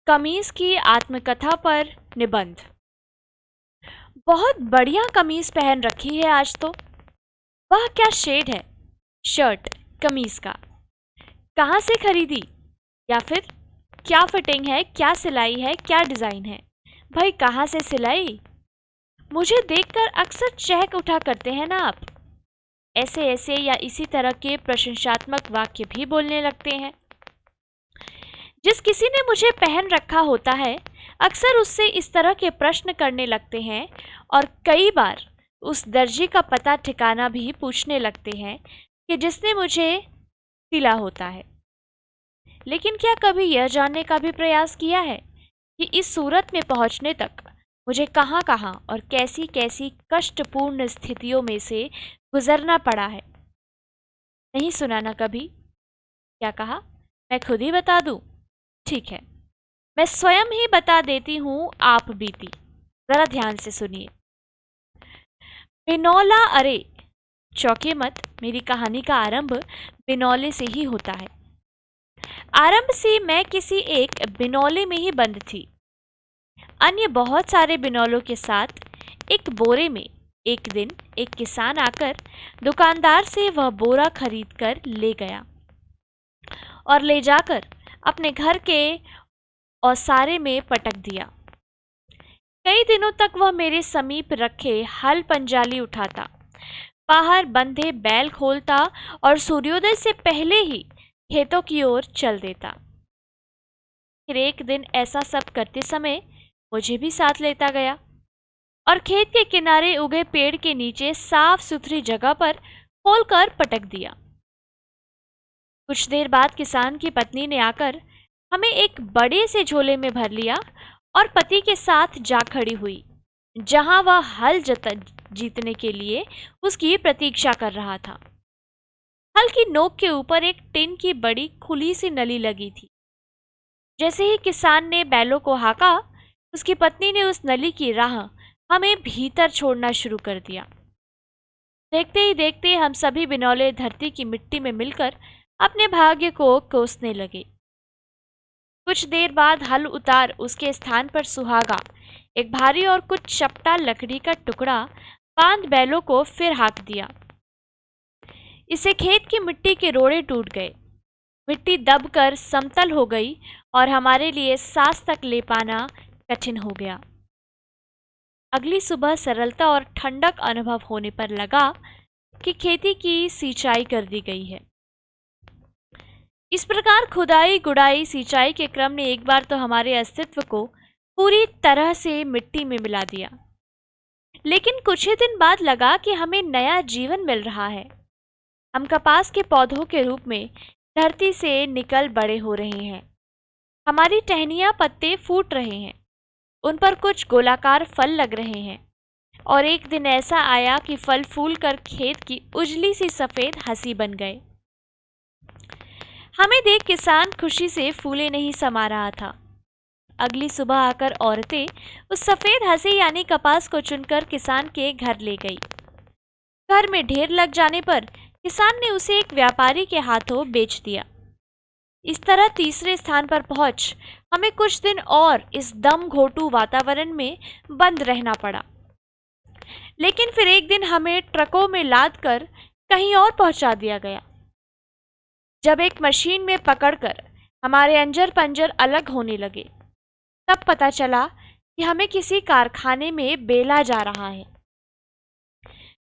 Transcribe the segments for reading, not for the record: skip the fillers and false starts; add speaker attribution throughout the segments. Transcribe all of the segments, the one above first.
Speaker 1: कमीज की आत्मकथा पर निबंध। बहुत बढ़िया कमीज पहन रखी है आज तो। वह क्या शेड है शर्ट कमीज का। कहाँ से खरीदी, या फिर क्या फिटिंग है, क्या सिलाई है, क्या डिजाइन है। भाई कहाँ से सिलाई। मुझे देखकर अक्सर चहक उठा करते हैं ना आप। ऐसे ऐसे या इसी तरह के प्रशंसात्मक वाक्य भी बोलने लगते हैं। जिस किसी ने मुझे पहन रखा होता है अक्सर उससे इस तरह के प्रश्न करने लगते हैं, और कई बार उस दर्जी का पता ठिकाना भी पूछने लगते हैं कि जिसने मुझे सिला होता है। लेकिन क्या कभी यह जानने का भी प्रयास किया है कि इस सूरत में पहुंचने तक मुझे कहाँ कहाँ और कैसी कैसी कष्टपूर्ण स्थितियों में से गुजरना पड़ा है। नहीं सुना ना कभी। क्या कहा, मैं खुद ही बता दूं? ठीक है, मैं स्वयं ही बता देती हूँ। आप बीती, जरा ध्यान से सुनिए। बिनौला, अरे चौंकिए मत, मेरी कहानी का आरंभ बिनौले से ही होता है। आरंभ से मैं किसी एक बिनौले में ही बंद थी, अन्य बहुत सारे बिनौलों के साथ। एक बोरे में एक दिन एक किसान आकर दुकानदार से वह बोरा खरीद कर ले गया और ले जाकर अपने घर के औसारे में पटक दिया। कई दिनों तक वह मेरे समीप रखे हल पंजाली उठाता, बाहर बंधे बैल खोलता और सूर्योदय से पहले ही खेतों की ओर चल देता। फिर एक दिन ऐसा सब करते समय मुझे भी साथ लेता गया और खेत के किनारे उगे पेड़ के नीचे साफ सुथरी जगह पर खोलकर पटक दिया। कुछ देर बाद किसान की पत्नी ने आकर हमें एक बड़े से झोले में भर लिया और पति के साथ जा खड़ी हुई, जहां वह हल जीतने के लिए उसकी प्रतीक्षा कर रहा था। हल की नोक के ऊपर एक टिन की बड़ी खुली सी नली लगी थी। जैसे ही किसान ने बैलों को हाका, उसकी पत्नी ने उस नली की राह हमें भीतर छोड़ना शुरू कर दिया। देखते ही देखते हम सभी बिनौले धरती की मिट्टी में मिलकर अपने भाग्य को कोसने लगे। कुछ देर बाद हल उतार उसके स्थान पर सुहागा, एक भारी और कुछ चपटा लकड़ी का टुकड़ा बांध बैलों को फिर हाँक दिया। इससे खेत की मिट्टी के रोड़े टूट गए, मिट्टी दबकर समतल हो गई और हमारे लिए सांस तक ले पाना कठिन हो गया। अगली सुबह सरलता और ठंडक अनुभव होने पर लगा कि खेती की सिंचाई कर दी गई है। इस प्रकार खुदाई गुड़ाई सिंचाई के क्रम ने एक बार तो हमारे अस्तित्व को पूरी तरह से मिट्टी में मिला दिया। लेकिन कुछ ही दिन बाद लगा कि हमें नया जीवन मिल रहा है। हम कपास के पौधों के रूप में धरती से निकल बड़े हो रहे हैं। हमारी टहनियां पत्ते फूट रहे हैं, उन पर कुछ गोलाकार फल लग रहे हैं, और एक दिन ऐसा आया कि फल फूलकर खेत की उजली सी सफेद हंसी बन गए। हमें देख किसान खुशी से फूले नहीं समा रहा था। अगली सुबह आकर औरतें उस सफेद हंसी यानी कपास को चुनकर किसान के घर ले गई। घर में ढेर लग जाने पर किसान ने उसे एक व्यापारी के हाथों बेच दिया। इस तरह तीसरे स्थान पर पहुंच हमें कुछ दिन और इस दम घोटू वातावरण में बंद रहना पड़ा। लेकिन फिर एक दिन हमें ट्रकों में लाद कर कहीं और पहुंचा दिया गया। जब एक मशीन में पकड़कर हमारे अंजर पंजर अलग होने लगे, तब पता चला कि हमें किसी कारखाने में बेला जा रहा है।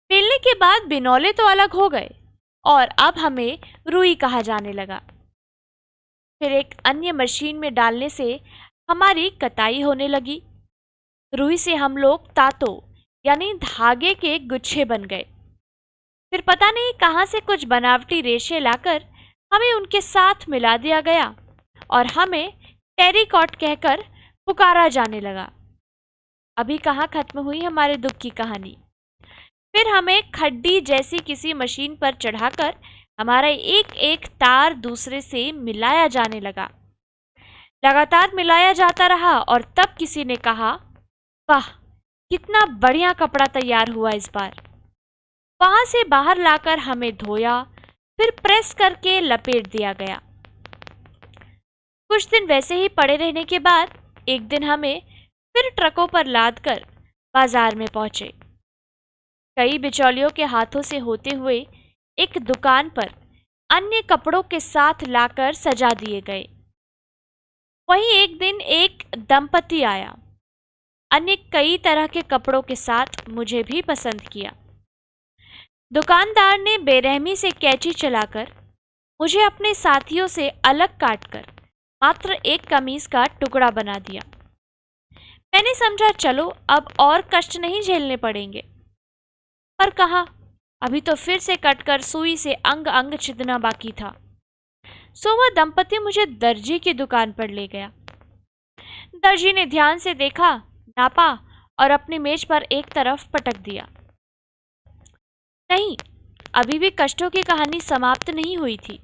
Speaker 1: बेलने के बाद बिनौले तो अलग हो गए और अब हमें रुई कहा जाने लगा। फिर एक अन्य मशीन में डालने से हमारी कताई होने लगी। रुई से हम लोग तातों यानी धागे के गुच्छे बन गए। फिर पता नहीं कहाँ से कुछ बनावटी रेशे लाकर हमें उनके साथ मिला दिया गया और हमें टेरिकॉट कहकर पुकारा जाने लगा। अभी कहाँ खत्म हुई हमारे दुख की कहानी। फिर हमें खड्डी जैसी किसी मशीन पर चढ़ाकर हमारा एक एक तार दूसरे से मिलाया जाने लगा। लगातार मिलाया जाता रहा और तब किसी ने कहा, वाह कितना बढ़िया कपड़ा तैयार हुआ इस बार। वहां से बाहर लाकर हमें धोया, फिर प्रेस करके लपेट दिया गया। कुछ दिन वैसे ही पड़े रहने के बाद एक दिन हमें फिर ट्रकों पर लाद कर बाजार में पहुंचे। कई बिचौलियों के हाथों से होते हुए एक दुकान पर अन्य कपड़ों के साथ लाकर सजा दिए गए। वहीं एक दिन एक दंपति आया, अन्य कई तरह के कपड़ों के साथ मुझे भी पसंद किया। दुकानदार ने बेरहमी से कैंची चलाकर मुझे अपने साथियों से अलग काटकर मात्र एक कमीज का टुकड़ा बना दिया। मैंने समझा चलो अब और कष्ट नहीं झेलने पड़ेंगे, पर कहा अभी तो फिर से कटकर सुई से अंग अंग छिदना बाकी था। सो वह दंपति मुझे दर्जी की दुकान पर ले गया। दर्जी ने ध्यान से देखा, नापा और अपनी मेज पर एक तरफ पटक दिया। नहीं, अभी भी कष्टों की कहानी समाप्त नहीं हुई थी।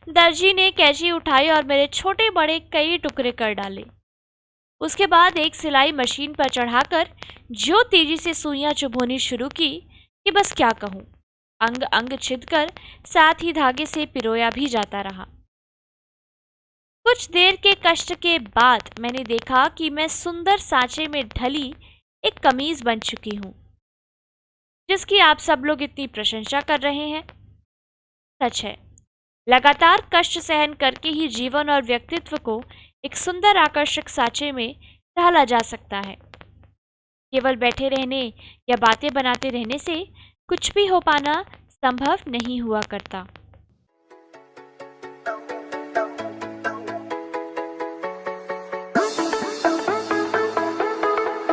Speaker 1: दर्जी ने कैंची उठाई और मेरे छोटे बड़े कई टुकड़े कर डाले। उसके बाद एक सिलाई मशीन पर चढ़ाकर जो तेजी से सुइयां चुभोनी शुरू की कि बस क्या कहूँ। अंग अंग छिदकर साथ ही धागे से पिरोया भी जाता रहा। कुछ देर के कष्ट के बाद मैंने देखा कि मैं सुंदर सांचे में ढली एक कमीज बन चुकी हूँ, जिसकी आप सब लोग इतनी प्रशंसा कर रहे हैं। सच है, लगातार कष्ट सहन करके ही जीवन और व्यक्तित्व को एक सुंदर आकर्षक सांचे में ढाला जा सकता है। केवल बैठे रहने या बातें बनाते रहने से कुछ भी हो पाना संभव नहीं हुआ करता।